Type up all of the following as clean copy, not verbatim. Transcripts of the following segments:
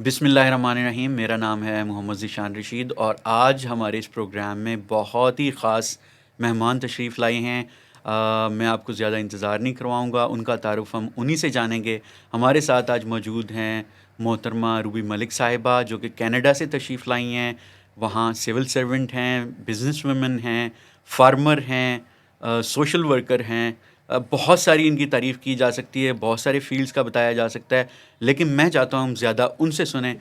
بسم اللہ الرحمن الرحیم. میرا نام ہے محمد ذیشان رشید اور آج ہمارے اس پروگرام میں بہت ہی خاص مہمان تشریف لائے ہیں. میں آپ کو زیادہ انتظار نہیں کرواؤں گا، ان کا تعارف ہم انہی سے جانیں گے. ہمارے ساتھ آج موجود ہیں محترمہ روبی ملک صاحبہ، جو کہ کینیڈا سے تشریف لائی ہیں. وہاں سول سرونٹ ہیں، بزنس ویمن ہیں، فارمر ہیں، سوشل ورکر ہیں. بہت ساری ان کی تعریف کی جا سکتی ہے، بہت سارے فیلڈز کا بتایا جا سکتا ہے، لیکن میں چاہتا ہوں زیادہ ان سے سنیں.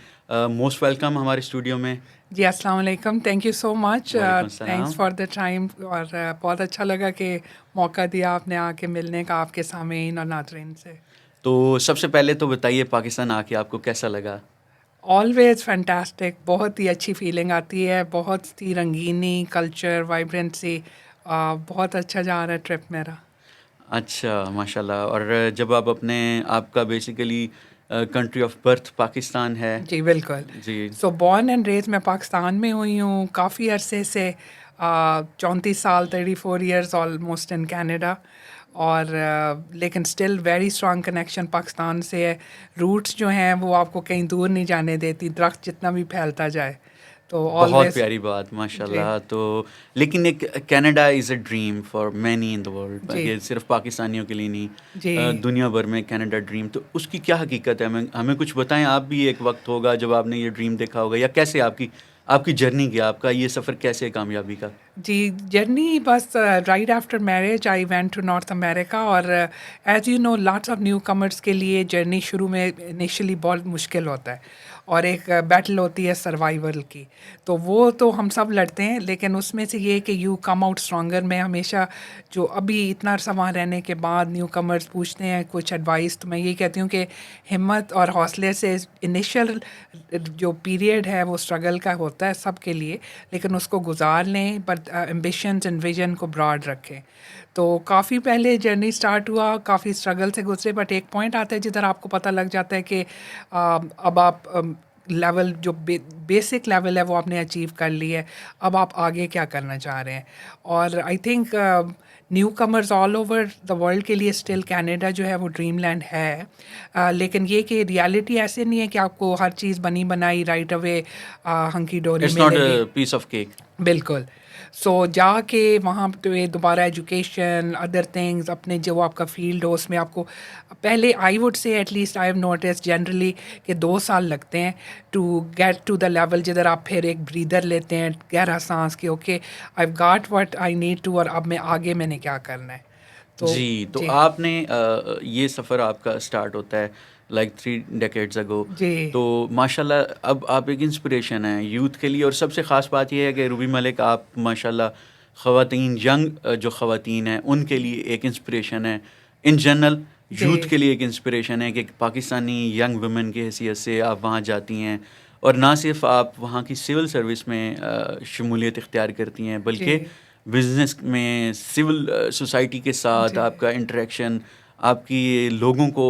موسٹ ویلکم ہمارے اسٹوڈیو میں. جی السلام علیکم. تھینک یو سو مچ. وعلیکم تھینکس السلام. For the time. اور بہت اچھا لگا کہ موقع دیا آپ نے آ کے ملنے کا آپ کے سامعین اور ناظرین سے. تو سب سے پہلے تو بتائیے پاکستان آ کے آپ کو کیسا لگا؟ Always fantastic. بہت ہی اچھی فیلنگ آتی ہے، بہت ہی رنگینی، کلچر، وائبرنسی. بہت اچھا جا رہا ہے ٹرپ میرا. اچھا، ماشاء اللہ. اور جب آپ کا basically country of birth Pakistan ہے. جی بالکل. جی. سو بورن اینڈ ریز میں پاکستان میں ہوئی ہوں کافی عرصے سے. 34 سال، 34 ایئرس آلموسٹ ان کینیڈا. اور لیکن still very strong connection Pakistan سے ہے. روٹس جو ہیں وہ آپ کو کہیں دور نہیں جانے دیتی، درخت جتنا بھی پھیلتا جائے. تو بہت آلویز. پیاری بات، ماشاء جی اللہ. تو لیکن ایک Canada is a dream for many in the world. جی یہ صرف پاکستانیوں کے لیے نہیں، جی دنیا بھر میں کینیڈا ڈریم. تو اس کی کیا حقیقت ہے؟ ہمیں کچھ بتائیں. آپ بھی ایک وقت ہوگا جب آپ نے یہ ڈریم دیکھا ہوگا، یا کیسے آپ کی جرنی کیا، آپ کا یہ سفر کیسے ہے کامیابی کا؟ جی جرنی بس right after marriage I went to North America. اور as you know lots of new comers کے لیے جرنی شروع میں انیشلی بہت مشکل ہوتا ہے، اور ایک بیٹل ہوتی ہے سروائیول کی. تو وہ تو ہم سب لڑتے ہیں، لیکن اس میں سے یہ کہ یو کم آؤٹ اسٹرانگر. میں ہمیشہ جو ابھی اتنا عرصہ وہاں رہنے کے بعد نیو کمرس پوچھتے ہیں کچھ ایڈوائس، تو میں یہ کہتی ہوں کہ ہمت اور حوصلے سے انیشل جو پیریڈ ہے وہ اسٹرگل کا ہوتا ہے سب کے لیے، لیکن اس کو گزار لیں، بٹ ایمبیشنز اینڈ ویژن کو براڈ رکھیں. تو کافی پہلے جرنی سٹارٹ ہوا، کافی اسٹرگل سے گزرے، بٹ ایک پوائنٹ آتا ہے جدھر آپ کو پتہ لگ جاتا ہے کہ اب آپ لیول جو بیسک لیول ہے وہ آپ نے اچیو کر لی ہے، اب آپ آگے کیا کرنا چاہ رہے ہیں. اور I think new comers all over the world کے لیے اسٹل کینیڈا جو ہے وہ ڈریم لینڈ ہے. لیکن یہ کہ ریالٹی ایسے نہیں ہے کہ آپ کو ہر چیز بنی بنائی رائٹ اوے ہنکی ڈوری اٹس ناٹ ملے گی. اے پیس آف کیک. بالکل. سو جا کے وہاں پہ دوبارہ ایجوکیشن، ادر تھنگز، اپنے جو آپ کا فیلڈ ہو اس میں آپ کو پہلے I would say at least I have noticed generally کہ 2 سال لگتے ہیں to get to the level جدھر آپ پھر ایک بریدر لیتے ہیں، گہرا سانس کہ okay I got what I need to, اور اب میں آگے میں نے کیا کرنا ہے. تو جی. تو جی آپ نے یہ سفر آپ کا اسٹارٹ ہوتا ہے لائک 3 ڈیکیڈز اگو. جی تو ماشاء اللہ اب آپ ایک انسپریشن ہیں یوتھ کے لیے. اور سب سے خاص بات یہ ہے کہ روبی ملک آپ ماشاء اللہ خواتین، ینگ جو خواتین ہیں ان کے لیے ایک انسپریشن ہے. ان جنرل یوتھ جی کے لیے ایک انسپریشن ہے کہ پاکستانی ینگ ویمن کی حیثیت سے آپ وہاں جاتی ہیں، اور نہ صرف آپ وہاں کی سول سروس میں شمولیت اختیار کرتی ہیں، بلکہ جی بزنس میں سول سوسائٹی کے ساتھ جی آپ کا انٹریکشن، آپ کی لوگوں کو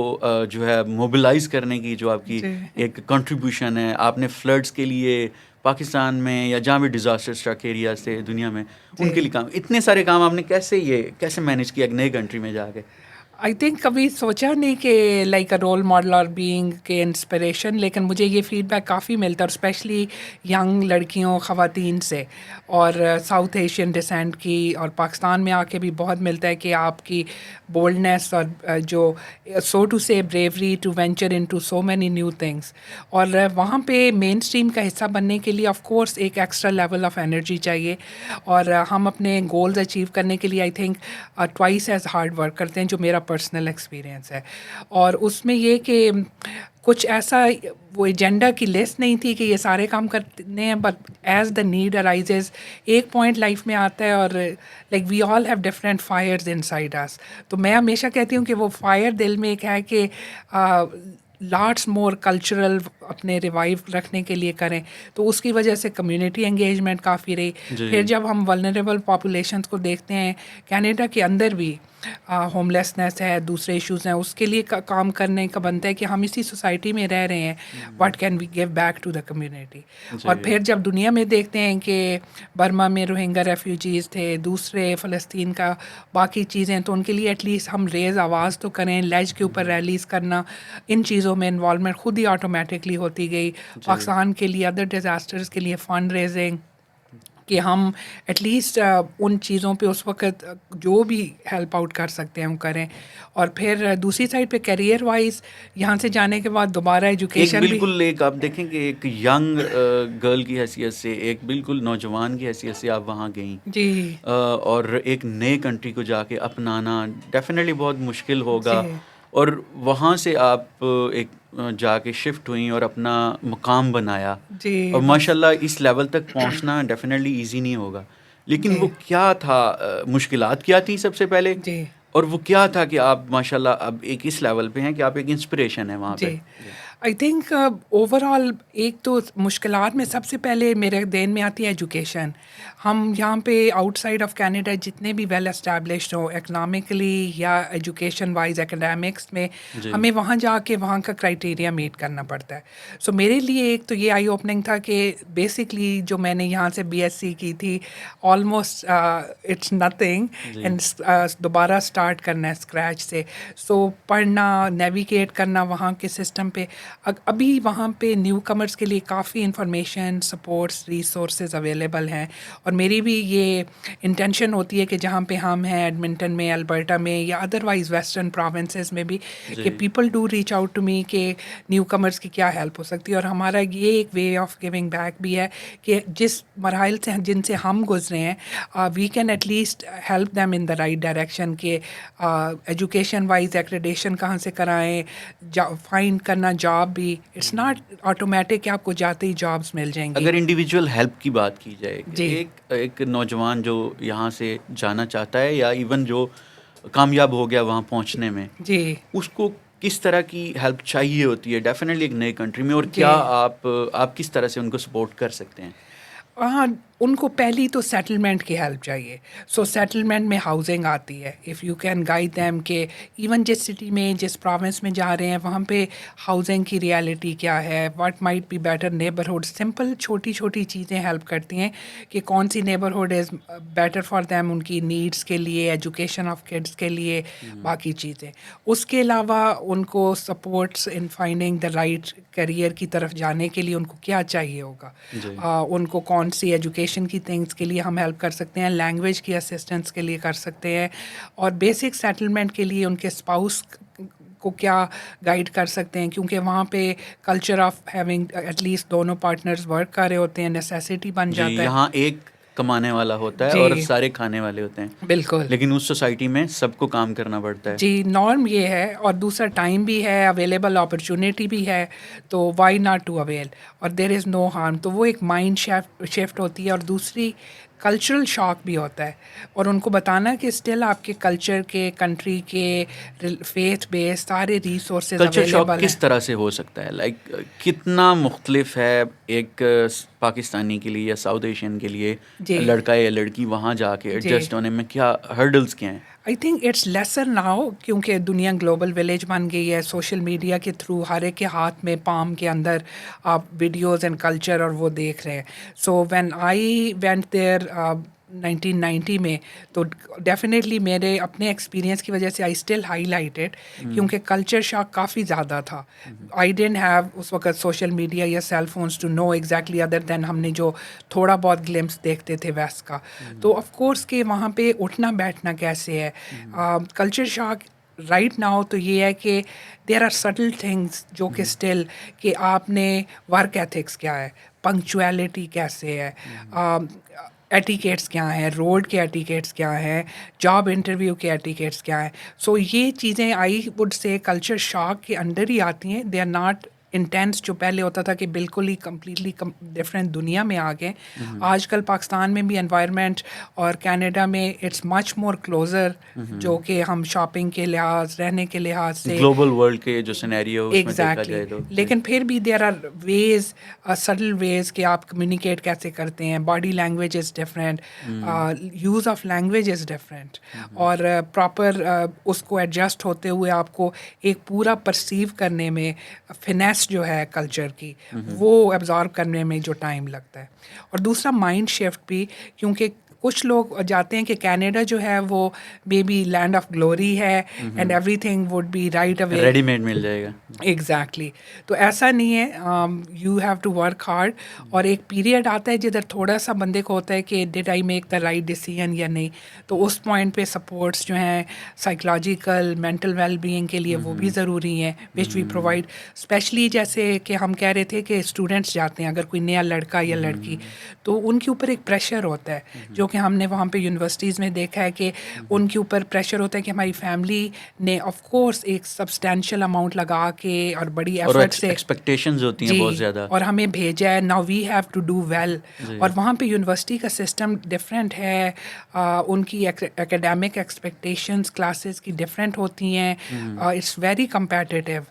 جو ہے موبلائز کرنے کی جو آپ کی جی ایک کنٹریبیوشن ہے. آپ نے فلڈس کے لیے پاکستان میں یا جہاں بھی ڈیزاسٹر اسٹرک ایریاز تھے دنیا میں ان کے جی لیے کام، اتنے سارے کام آپ نے کیسے مینیج کیا ایک نئی کنٹری میں جا کے؟ آئی تھنک کبھی سوچا نہیں کہ لائک اے رول ماڈل اور بینگ کے انسپریشن، لیکن مجھے یہ فیڈ بیک کافی ملتا ہے، اور اسپیشلی ینگ لڑکیوں، خواتین سے، اور ساؤتھ ایشین ڈسینٹ کی، اور پاکستان میں آ کے بھی بہت ملتا ہے کہ آپ کی بولڈنیس اور جو so to say bravery to venture into so many new things. اور وہاں پہ مین اسٹریم کا حصہ بننے کے لیے آف کورس ایک ایکسٹرا لیول آف انرجی چاہیے، اور ہم اپنے گولز اچیو کرنے کے لیے I think twice as hard work کرتے ہیں، جو میرا پرسنل ایکسپیرینس ہے. اور اس میں یہ کہ کچھ ایسا وہ ایجنڈا کی لسٹ نہیں تھی کہ یہ سارے کام کرنے ہیں، but as the need arises ایک پوائنٹ لائف میں آتا ہے، اور like we all have different fires inside us. تو میں ہمیشہ کہتی ہوں کہ وہ فائر دل میں ایک ہے کہ لاٹس مور کلچرل اپنے ریوائیو رکھنے کے لیے کریں. تو اس کی وجہ سے کمیونٹی انگیجمنٹ کافی رہی. جی. پھر جب ہم ولنریبل پاپولیشنس کو دیکھتے ہیں کینیڈا کے اندر بھی، ہوملیسنس ہے, دوسرے ایشوز ہیں, اس کے لیے کام کرنے کا بنتا ہے کہ ہم اسی سوسائٹی میں رہ رہے ہیں, what can we give back to the community. اور پھر جب دنیا میں دیکھتے ہیں کہ برما میں روہنگا ریفیوجیز تھے, دوسرے فلسطین کا باقی چیزیں, تو ان کے لیے ایٹ لیسٹ ہم ریز آواز تو کریں. لیج کے اوپر ریلیز کرنا, ان چیزوں میں انوالومنٹ خود ہی آٹومیٹکلی ہوتی گئی. پاکستان کے لیے ادر ڈیزاسٹرز کے لیے فنڈ ریزنگ, کہ ہم ایٹ لیسٹ ان چیزوں پہ اس وقت جو بھی ہیلپ آؤٹ کر سکتے ہیں ہم کریں. اور پھر دوسری سائڈ پہ کیریئر وائز یہاں سے جانے کے بعد دوبارہ ایک ایجوکیشن بھی. بالکل ایک آپ دیکھیں کہ ایک ینگ گرل کی حیثیت سے, ایک بالکل نوجوان کی حیثیت سے آپ وہاں گئیں, جی اور ایک نئے کنٹری کو جا کے اپنانا ڈیفینیٹلی بہت مشکل ہوگا. جی اور وہاں سے آپ ایک جا کے شفٹ ہوئیں اور اپنا مقام بنایا, جی اور ماشاء اللہ اس لیول تک پہنچنا ڈیفینیٹلی ایزی نہیں ہوگا. لیکن جی وہ کیا تھا, مشکلات کیا تھیں سب سے پہلے, جی اور وہ کیا تھا کہ آپ ماشاء اللہ اب ایک اس لیول پہ ہیں کہ آپ ایک انسپریشن ہیں وہاں پہ. جی آئی تھنک اوور آل ایک تو مشکلات میں سب سے پہلے میرے ذہن میں آتی ہے ایجوکیشن. ہم یہاں پہ آؤٹ سائڈ آف کینیڈا جتنے بھی ویل اسٹیبلشڈ ہوں اکنامکلی یا ایجوکیشن وائز اکیڈیمکس میں, ہمیں وہاں جا کے وہاں کا کرائٹیریا میٹ کرنا پڑتا ہے. سو میرے لیے ایک تو یہ آئی اوپننگ تھا کہ بیسکلی جو میں نے یہاں سے بی ایس سی کی تھی, آلموسٹ اٹس نتھنگ, اینڈ دوبارہ اسٹارٹ کرنا ہے اسکریچ سے. سو پڑھنا, نیویگیٹ کرنا وہاں کے سسٹم پہ. ابھی وہاں پہ نیو کمرس کے لیے کافی انفارمیشن, سپورٹس, ریسورسز اویلیبل ہیں. اور میری بھی یہ انٹینشن ہوتی ہے کہ جہاں پہ ہم ہیں ایڈمنٹن میں, البرٹا میں, یا ادروائز ویسٹرن پروونسز میں بھی, کہ people do reach out to me کہ نیو کمرس کی کیا ہیلپ ہو سکتی ہے. اور ہمارا یہ ایک وے آف گیونگ بیک بھی ہے کہ جس مراحل سے جن سے ہم گزرے ہیں, we can at least help them in the right direction, کہ ایجوکیشن وائز ایکریڈیشن کہاں سے کرائیں, فائنڈ کرنا جاب بھی. اٹس ناٹ آٹومیٹک کہ آپ کو جاتے ہی جابس مل جائیں گی. اگر انڈیویجول ہیلپ کی بات کی جائے کہ جی ایک نوجوان جو یہاں سے جانا چاہتا ہے, یا ایون جو کامیاب ہو گیا وہاں پہنچنے میں, جی اس کو کس طرح کی ہیلپ چاہیے ہوتی ہے ڈیفینیٹلی ایک نئے کنٹری میں, اور جی کیا آپ کس طرح سے ان کو سپورٹ کر سکتے ہیں؟ ہاں, ان کو پہلی تو سیٹلمنٹ کی ہیلپ چاہیے. سو سیٹلمنٹ میں ہاؤسنگ آتی ہے. If you can guide them کہ ایون جس سٹی میں, جس پروونس میں جا رہے ہیں, وہاں پہ ہاؤسنگ کی ریالٹی کیا ہے, what might be better neighbourhood. Simple چھوٹی چھوٹی چیزیں ہیلپ کرتی ہیں کہ کون سی neighbourhood is better for them, ان کی نیڈس کے لیے, ایجوکیشن آف کڈس کے لیے, باقی چیزیں. اس کے علاوہ ان کو supports in finding the right career کی طرف جانے کے لیے ان کو کیا چاہیے ہوگا. ان کو کون سی ایجوکیشن کی تھنگس کے لیے ہم ہیلپ کر سکتے ہیں, لینگویج کی اسسٹنس کے لیے کر سکتے ہیں, اور بیسک سیٹلمنٹ کے لیے ان کے اسپاؤس کو کیا گائیڈ کر سکتے ہیں, کیونکہ وہاں پہ culture of having at least دونوں پارٹنرز ورک کر رہے ہوتے ہیں نیسیسٹی بن جی, جاتا ہے. یہاں ایک کمانے والا ہوتا ہے اور جی سارے کھانے والے ہوتے ہیں, بالکل. لیکن اس سوسائٹی میں سب کو کام کرنا پڑتا ہے. جی نارم یہ ہے, اور دوسرا ٹائم بھی ہے, اویلیبل اپرچونیٹی بھی ہے, تو وائی ناٹ ٹو اویل, اور دیر از نو ہارم. تو وہ ایک مائنڈ شفٹ ہوتی ہے, اور دوسری کلچرل شاک بھی ہوتا ہے, اور ان کو بتانا کہ اسٹل آپ کے کلچر کے, کنٹری کے, فیتھ بیس سارے ریسورسز کلچر شاک اویلیبل ہیں. کس طرح سے ہو سکتا ہے, لائک کتنا مختلف ہے ایک پاکستانی کے لیے یا ساؤتھ ایشین کے لیے, جی لڑکا یا لڑکی وہاں جا کے جی ایڈجسٹ ہونے میں کیا ہرڈلس کیا ہیں؟ I think it's lesser now, کیونکہ دنیا گلوبل ولیج بن گئی ہے. سوشل میڈیا کے تھرو ہر ایک کے ہاتھ میں, پام کے اندر آپ ویڈیوز اینڈ کلچر اور وہ دیکھ رہے ہیں. So when I went there 1990 میں, تو ڈیفینیٹلی میرے اپنے ایکسپیرینس کی وجہ سے آئی اسٹل ہائی لائٹڈ, کیونکہ کلچر شاک کافی زیادہ تھا. آئی ڈینٹ ہیو اس وقت سوشل میڈیا یا cell phones to know exactly other than ہم نے جو تھوڑا بہت گلمس دیکھتے تھے ویسٹ کا. تو آف کورس کہ وہاں پہ اٹھنا بیٹھنا کیسے ہے, کلچر شاک رائٹ ناؤ تو یہ ہے کہ دیر آر سٹل تھنگس جو کہ اسٹل, کہ آپ نے ورک ایتھکس کیا ہے, پنکچویلٹی کیسے ہے, ایٹیکیٹس کیا ہیں, روڈ کے ایٹیکیٹس کیا ہیں, جاب انٹرویو کے ایٹیکیٹس کیا ہیں. سو یہ چیزیں I would say culture shock کے انڈر ہی آتی ہیں. دے آر ناٹ انٹینس جو پہلے ہوتا تھا کہ بالکل ہی کمپلیٹلی ڈفرینٹ دنیا میں آ گئے. آج کل پاکستان میں بھی انوائرمنٹ اور کینیڈا میں اٹس مچ مور کلوزر, جو کہ ہم شاپنگ کے لحاظ, رہنے کے لحاظ سے گلوبل ورلڈ کے جو سینیریو اس میں دیکھا ایگزیکٹلی. جائے تو لیکن پھر بھی دیر آر ویز, سٹل ویز کہ آپ کمیونیکیٹ کیسے کرتے ہیں. Body language is different, use of language is different, اور پراپر اس کو ایڈجسٹ ہوتے ہوئے آپ کو ایک پورا پرسیو کرنے میں فنیس جو ہے کلچر کی وہ ایبزارو کرنے میں جو ٹائم لگتا ہے. اور دوسرا مائنڈ شفٹ بھی, کیونکہ کچھ لوگ جاتے ہیں کہ کینیڈا جو ہے وہ may be land of glory ہے and everything would be right away, ready made مل جائے گا. ایگزیکٹلی. تو ایسا نہیں ہے, you have to work hard. اور ایک پیریڈ آتا ہے جدھر تھوڑا سا بندے کو ہوتا ہے کہ did I make the right decision یا نہیں, تو اس پوائنٹ پہ سپورٹس جو ہیں سائیکلوجیکل مینٹل ویل بینگ کے لیے وہ بھی ضروری ہیں, وچ وی پرووائڈ. اسپیشلی جیسے کہ ہم کہہ رہے تھے کہ اسٹوڈنٹس جاتے ہیں, اگر کوئی نیا لڑکا یا لڑکی, تو ان کے اوپر ایک پریشر ہوتا ہے, جو کہ ہم نے وہاں پہ یونیورسٹیز میں دیکھا ہے کہ ان کے اوپر پریشر ہوتا ہے کہ ہماری فیملی نے آف کورس ایک سبسٹینشیل اماؤنٹ لگا کے اور بڑی ایفرٹ سے ایکسپیکٹیشنز ہوتی ہیں بہت زیادہ, اور ہمیں بھیجا ہے, now we have to do well. اور وہاں پہ یونیورسٹی کا سسٹم ڈفرینٹ ہے, ان کی اکیڈیمک ایکسپیکٹیشنز کلاسز کی ڈفرینٹ ہوتی ہیں, اٹس ویری کمپیٹیٹیو,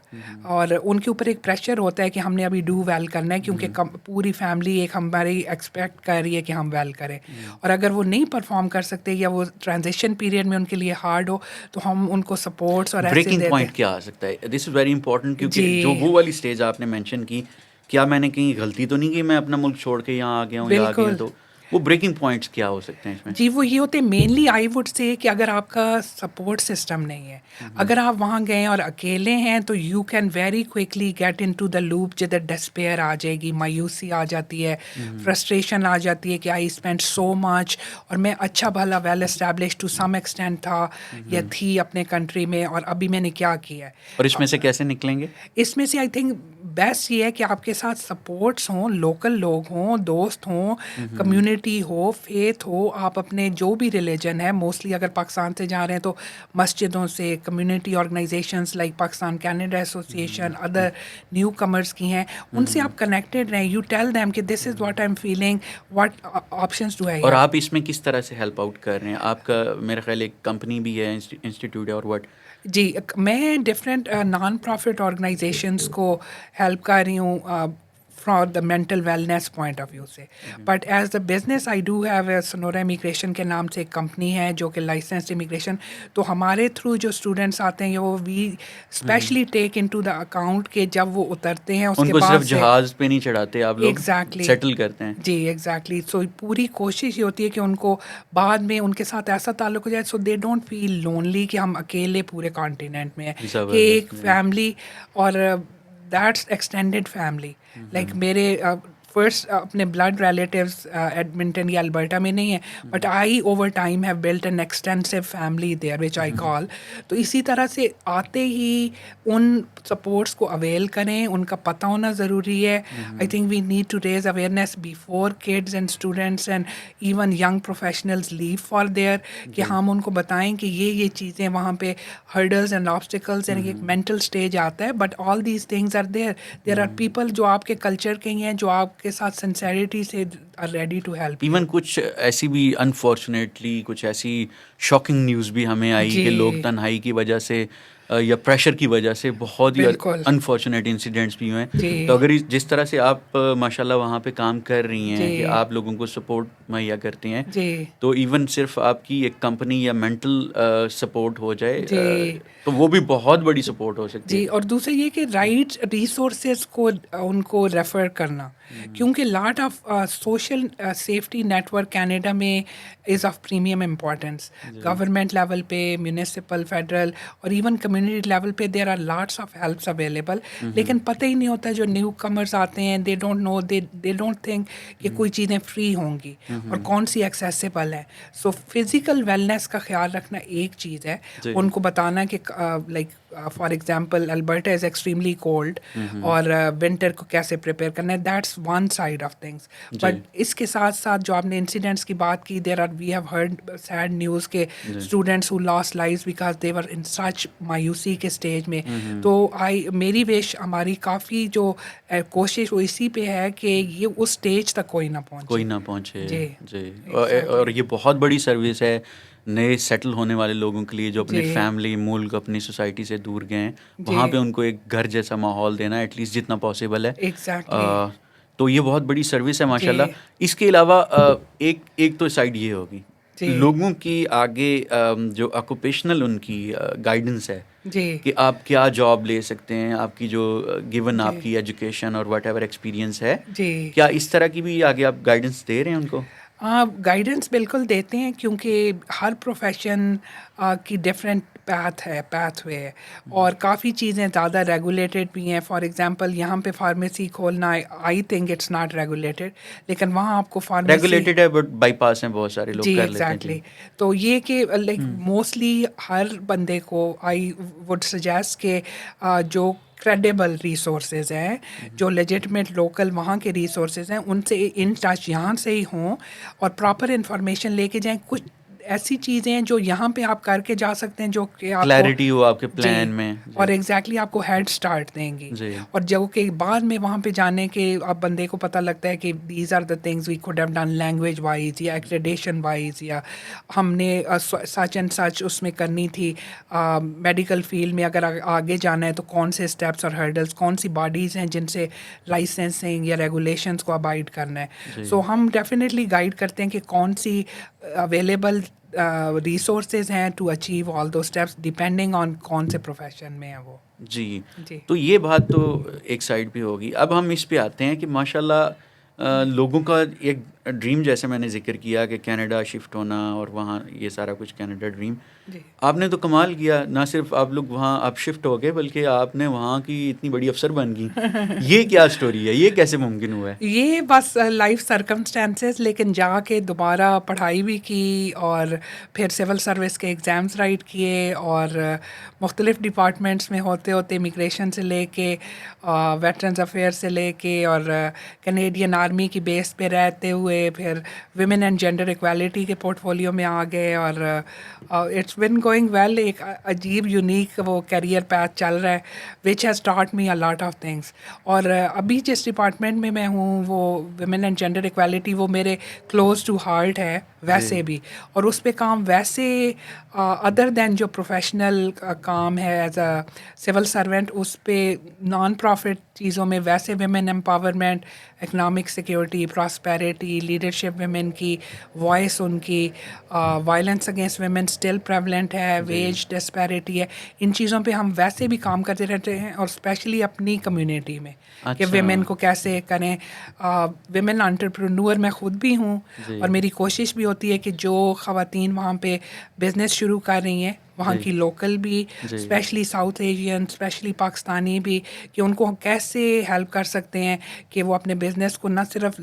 اور ان کے اوپر ایک پریشر ہوتا ہے کہ ہم نے ابھی ڈو ویل کرنا ہے, کیونکہ پوری فیملی ایک ہماری ایکسپیکٹ کر رہی ہے کہ ہم ویل کریں. اور اگر وہ نہیں پرفارم کر سکتے یا وہ ٹرانزیشن پیریڈ میں ان کے لیے ہارڈ ہو, تو ہم ان کو سپورٹس اور ایسے بریکنگ دیتے ہیں. پوائنٹ کیا آ سکتا ہے؟ دس از ویری امپورٹنٹ, کیونکہ جو وہ والی اسٹیج آپ نے مینشن کی, کیا میں نے کہیں غلطی تو نہیں کی, میں اپنا ملک چھوڑ کے یہاں آ گیا ہوں یا آ گیا ہوں, تو وہ بریکنگ پوائنٹس کیا ہو سکتے ہیں اس میں؟ جی وہ یہ ہوتے ہیں مینلی, آئی وڈ سے کہ اگر آپ کا سپورٹ سسٹم نہیں ہے, اگر آپ وہاں گئے اور اکیلے ہیں, تو you can very quickly get into the loop, جدھر ڈسپیئر آ جائے گی, مایوسی آ جاتی ہے, فرسٹریشن آ جاتی ہے کہ آئی اسپینڈ سو مچ, اور میں اچھا بھلا well establish to some extent تھا یا تھی اپنے کنٹری میں, اور ابھی میں نے کیا کیا ہے. اور اس میں سے کیسے نکلیں گے؟ اس میں سے آئی تھنک بیسٹ یہ ہے کہ آپ کے ساتھ سپورٹس ہوں, لوکل لوگ ہوں, دوست ہوں, کمیونٹی ہو, فیتھ ہو, آپ اپنے جو بھی ریلیجن ہے, موسٹلی اگر پاکستان سے جا رہے ہیں تو مسجدوں سے, community organisations like Pakistan Canada association, other newcomers کی ہیں, ان سے آپ کنیکٹیڈ رہیں. یو ٹیل دیم کہ this is what I am feeling, what options do I. اور آپ اس میں کس طرح سے ہیلپ آؤٹ کر رہے ہیں؟ آپ کا میرا خیال ایک کمپنی بھی ہے, انسٹیٹیوٹ ہے, اور وٹ؟ جی میں ڈفرینٹ نان پروفٹ آرگنائزیشنس کو ہیلپ کر رہی ہوں from the mental wellness point of view سے. But as the business I do have a سنورا امیگریشن کے نام سے ایک کمپنی ہے جو کہ لائسنسڈ امیگریشن, تو ہمارے تھرو جو اسٹوڈنٹس آتے ہیں وہ we especially take into the account کہ جب وہ اترتے ہیں اس ان کے کو بعد صرف جہاز پہ نہیں چڑھاتے آپ لوگ, ایگزیکٹلی سیٹل کرتے ہیں. جی ایگزیکٹلی. سو پوری کوشش یہ ہوتی ہے کہ ان کو بعد میں ان کے ساتھ ایسا تعلق ہو جائے سو دے ڈونٹ فیل لونلی کہ ہم اکیلے پورے کانٹیننٹ میں ہیں, کہ ایک فیملی, اور دیٹس ایکسٹینڈیڈ فیملی. لائک میرے فرسٹ اپنے بلڈ ریلیٹیوز ایڈمنٹن یا البرٹا میں نہیں ہیں, but I over time have built an extensive family there which I call. تو اسی طرح سے آتے ہی ان سپورٹس کو اویل کریں, ان کا پتہ ہونا ضروری ہے. I think we need to raise awareness before kids and students and even young professionals leave for there, کہ ہم ان کو بتائیں کہ یہ چیزیں وہاں پہ ہرڈلز اینڈ آبسٹیکلز, یعنی ایک مینٹل اسٹیج آتا ہے, but all these things are there are people جو آپ کے کلچر کے ہی ہیں, جو آپ کے ساتھ سنسیریٹی سے are ready to help. Even کچھ ایسی بھی انفارچونیٹلی کچھ ایسی شاکنگ نیوز بھی ہمیں آئی کہ لوگ تنہائی کی وجہ سے یا پریشر کی وجہ سے بہت ہی انفارچونیٹ انسیڈنٹس بھی ہوئے ہیں. تو اگر جس طرح سے آپ ماشاء اللہ وہاں پہ کام کر رہی ہیں کہ آپ لوگوں کو سپورٹ مہیا کرتی ہیں, تو ایون صرف آپ کی ایک کمپنی یا مینٹل سپورٹ ہو جائے تو وہ بھی بہت بڑی سپورٹ ہو سکتی ہے. جی, اور دوسرا یہ کہ رائٹ ریسورسز کو ان کو ریفر کرنا, کیونکہ lot of social safety network Canada میں is of premium importance. Government level پہ, میونسپل, فیڈرل, اور ایون کمیونٹی لیول پہ there are lots of helps available. لیکن پتہ ہی نہیں ہوتا, جو نیو کمرز آتے ہیں they don't know, they don't think کہ کوئی چیزیں فری ہوں گی اور کون سی ایکسیسیبل ہے. سو فزیکل ویلنیس کا خیال رکھنا ایک چیز ہے, ان کو بتانا کہ like for example Alberta is extremely cold اور ونٹر کو کیسے پریپیئر کرنا ہے, that's one side of things. But اس کے ساتھ ساتھ جو آپ نے انسیڈنٹس کی بات کی, there are we have heard sad news کہ students who loss lives because they were in such مایوسی کے اسٹیج میں. تو میری وش, ہماری کافی جو کوشش وہ اسی پہ ہے کہ یہ اس اسٹیج تک کوئی نہ پہنچے. جی اور یہ بہت بڑی سروس ہے نئے سیٹل ہونے والے لوگوں کے لیے جو اپنی فیملی, ملک, اپنی سوسائٹی سے دور گئے ہیں, وہاں پہ ان کو ایک گھر جیسا ماحول دینا ایٹ لیسٹ جتنا پاسبل ہے. تو یہ بہت بڑی سروس ہے ماشاء اللہ. اس کے علاوہ ایک تو سائڈ یہ ہوگی لوگوں کی آگے جو آکوپیشنل ان کی گائیڈنس ہے کہ آپ کیا جاب لے سکتے ہیں, آپ کی جو گیون آپ کی ایجوکیشن اور واٹ ایور ایکسپیرینس ہے, کیا اس طرح کی بھی آگے آپ گائیڈنس دے رہے ہیں ان کو؟ گائیڈنس بالکل دیتے ہیں, کیونکہ ہر پروفیشن کی ڈفرینٹ پیتھ وے ہے, اور کافی چیزیں زیادہ ریگولیٹڈ بھی ہیں. فار ایگزامپل یہاں پہ فارمیسی کھولنا, I think it's not regulated, لیکن وہاں آپ کو فارمیسی ریگولیٹڈ ہے بٹ بائی پاس ہیں بہت سارے لوگ کر لیتے ہیں. ایگزیکٹلی. تو یہ کہ لائک موسٹلی ہر بندے کو آئی وڈ سجیسٹ کہ جو کریڈیبل ریسورسز ہیں, جو لیجٹمیٹ لوکل وہاں کے ریسورسز ہیں, ان سے ان ٹچ یہاں سے ہی ہوں اور پراپر انفارمیشن لے کے جائیں. کچھ ایسی چیزیں ہیں جو یہاں پہ آپ کر کے جا سکتے ہیں جو کہ آپ کلیئرٹی ہو آپ کے پلان میں, اور ایگزیکٹلی آپ کو ہیڈ اسٹارٹ دیں گی. اور جو کہ بعد میں وہاں پہ جانے کے اب بندے کو پتہ لگتا ہے کہ these are the things we could have done language wise یا ایکریڈیشن وائز, یا ہم نے سچ اینڈ سچ اس میں کرنی تھی. میڈیکل فیلڈ میں اگر آگے جانا ہے تو کون سے اسٹیپس اور ہرڈلس, کون سی باڈیز ہیں جن سے لائسنسنگ یا ریگولیشنس کو ابائڈ کرنا ہے. سو ہم ڈیفینیٹلی گائیڈ کرتے ہیں کہ کون سی اویلیبل ریسورسز ہیں to achieve all those steps depending on کون سے پروفیشن میں ہیں وہ. جی تو یہ بات تو ایک سائڈ پہ ہوگی. اب ہم اس پہ آتے ہیں کہ ماشاء اللہ لوگوں کا ایک ڈریم, جیسے میں نے ذکر کیا کہ کینیڈا شفٹ ہونا اور وہاں یہ سارا کچھ کینیڈا ڈریم, آپ نے تو کمال کیا. نہ صرف آپ لوگ وہاں آپ شفٹ ہو گئے بلکہ آپ نے وہاں کی اتنی بڑی افسر بن گئی. یہ کیا سٹوری ہے, یہ کیسے ممکن ہوا ہے؟ یہ بس لائف سرکمسٹانسز, لیکن جا کے دوبارہ پڑھائی بھی کی اور پھر سول سروس کے ایگزامس رائٹ کیے, اور مختلف ڈپارٹمنٹس میں ہوتے ہوتے امیگریشن سے لے کے ویٹرنز افیئر سے لے کے اور کینیڈین آرمی کی بیس پہ رہتے ہوئے پھر ویمن اینڈ جینڈر ایکویلٹی کے پورٹ فولیو میں آ گئے, اور اٹس بن گوئنگ ویل. ایک عجیب یونیک وہ کیریئر پیتھ چل رہا ہے which has taught me a lot of things. اور ابھی جس ڈپارٹمنٹ میں ہوں وہ ویمن اینڈ جینڈر ایکویلٹی, وہ میرے کلوز ٹو ہارٹ ہے ویسے بھی, اور اس پہ کام ویسے ادر دین جو پروفیشنل کام ہے ایز اے سول سروینٹ, اس پہ نان پروفٹ چیزوں میں ویسے women empowerment, economic security, prosperity, leadership women کی وائس, ان کی violence against women still prevalent ہے, ویج ڈسپیرٹی ہے, ان چیزوں پہ ہم ویسے بھی کام کرتے رہتے ہیں. اور اسپیشلی اپنی کمیونٹی میں کہ ویمن کو کیسے کریں. ویمن انٹرپرینور میں خود بھی ہوں, اور میری کوشش بھی ہوتی ہے کہ جو خواتین وہاں پہ بزنس شروع کر رہی ہیں وہاں کی لوکل بھی, especially South Asian, especially Pakistani بھی, کہ ان کو کیسے ہیلپ کر سکتے ہیں کہ وہ اپنے بزنس کو نہ صرف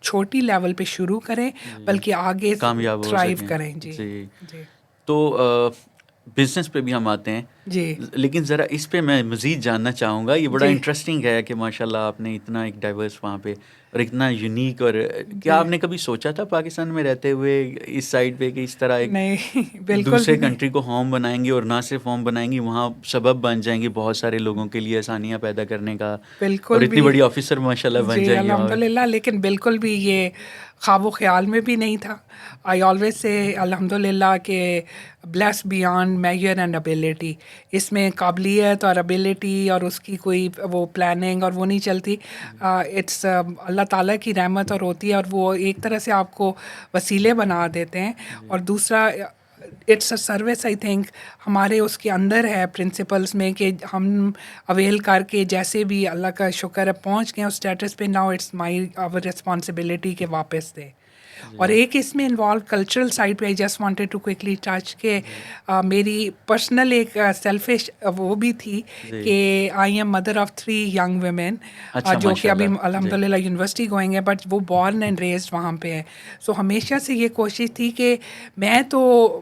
چھوٹی لیول پہ شروع کریں بلکہ آگے کامیاب تھرائیو کریں. جی تو بزنس پہ بھی ہم آتے ہیں, لیکن ذرا اس پہ میں مزید جاننا چاہوں گا. یہ بڑا انٹرسٹنگ ہے کہ ماشاء اللہ آپ نے اتنا ایک ڈائیورس وہاں پہ اور اتنا یونیک. اور کیا آپ نے کبھی سوچا تھا پاکستان میں رہتے ہوئے اس سائڈ پہ کہ اس طرح ایک دوسرے کنٹری کو ہوم بنائیں گے, اور نہ صرف ہوم بنائیں گے, وہاں سبب بن جائیں گے بہت سارے لوگوں کے لیے آسانیاں پیدا کرنے کا, اور اتنی بڑی آفیسر ماشاء اللہ بن جائیں گے؟ الحمدللہ. لیکن بالکل بھی یہ خواب و خیال میں بھی نہیں تھا. آئی آلویز سے الحمدللہ کہ bless beyond measure and ability, اس میں قابلیت اور ابیلٹی اور اس کی کوئی وہ پلاننگ اور وہ نہیں چلتی. اٹس اللہ تعالیٰ کی رحمت اور ہوتی ہے, اور وہ ایک طرح سے آپ کو وسیلے بنا دیتے ہیں. اور دوسرا it's a service, I think ہمارے اس کے اندر ہے پرنسپلس میں کہ ہم اویل کر کے جیسے بھی اللہ کا شکر ہے پہنچ گئے اس اسٹیٹس پہ. Now it's my our responsibility کہ واپس دے. اور ایک اس میں انوالو کلچرل سائڈ پہ I just wanted to quickly touch کہ میری پرسنل ایک سیلفش وہ بھی تھی کہ I am mother of 3 young women جو کہ ابھی الحمدللہ یونیورسٹی گوئنگ ہے, بٹ وہ بورن اینڈ ریزڈ وہاں پہ ہے. سو ہمیشہ سے یہ کوشش تھی کہ میں تو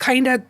kind of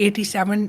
87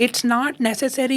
it's not necessary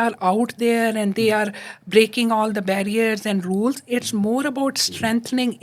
are out there and they are breaking all the barriers and rules. It's more about strengthening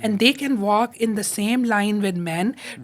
and they can walk in the same line with men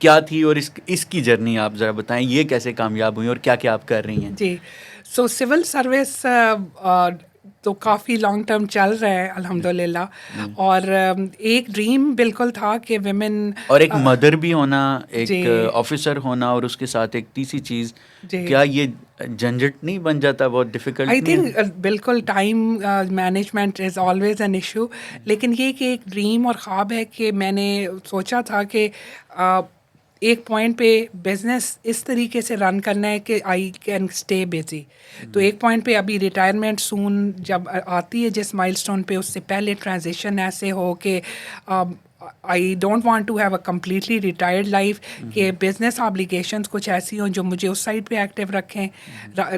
کیا تھی اور اس کی journey آپ ذرا بتائیں, یہ کیسے کامیاب ہوئی اور کیا کیا آپ کر رہی ہیں؟ جی سو سول سروس تو کافی لانگ ٹرم چل رہا ہے الحمد للہ, اور ایک ڈریم بالکل تھا کہ ویمن, اور ایک مدر بھی ہونا, ایک جی آفیسر ہونا, اور اس کے ساتھ ایک تیسری چیز, جی کیا یہ جھنجھٹ نہیں بن جاتا, بہت ڈیفیکلٹ آئی نہیں ہے؟ تھنک بالکل time management is always an issue, لیکن یہ کہ ایک ڈریم اور خواب ہے کہ میں نے سوچا تھا کہ ایک پوائنٹ پہ بزنس اس طریقے سے رن کرنا ہے کہ آئی کین اسٹے بزی. تو ایک پوائنٹ پہ ابھی ریٹائرمنٹ سون جب آتی ہے جس مائل اسٹون پہ, اس سے پہلے ٹرانزیشن ایسے ہو کہ I don't want to have a completely retired life, کہ بزنس آبلیگیشنس کچھ ایسی ہوں جو مجھے اس سائڈ پہ ایکٹیو رکھیں.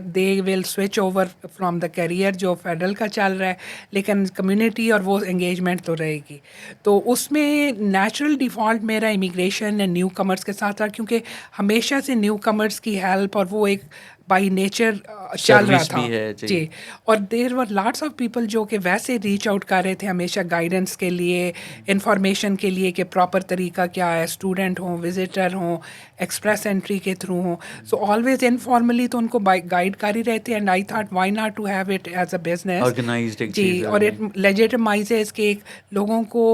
They will switch over from the career جو فیڈرل کا چل رہا ہے, لیکن کمیونٹی اور وہ انگیجمنٹ تو رہے گی. تو اس میں نیچرل ڈیفالٹ میرا امیگریشن اینڈ نیو کمرس کے ساتھ رہا, کیونکہ ہمیشہ سے نیو کمرس کی ہیلپ اور وہ ایک بائی نیچر چل رہا سروس تھا. بھی ہے جی, اور دیر ور لاٹس آف پیپل جو کہ ویسے ریچ آؤٹ کر رہے تھے ہمیشہ گائیڈنس کے لیے, انفارمیشن کے لیے کہ پراپر طریقہ کیا ہے, اسٹوڈنٹ ہوں, وزٹر ہوں, ایکسپریس انٹری کے تھرو ہوں. سو آلویز انفارملی تو ان کو گائیڈ کر ہی رہتے, and I thought why not to have it as a business. Organized ایک جی, چیز اور اٹ لیجیٹمائزز کہ لوگوں کو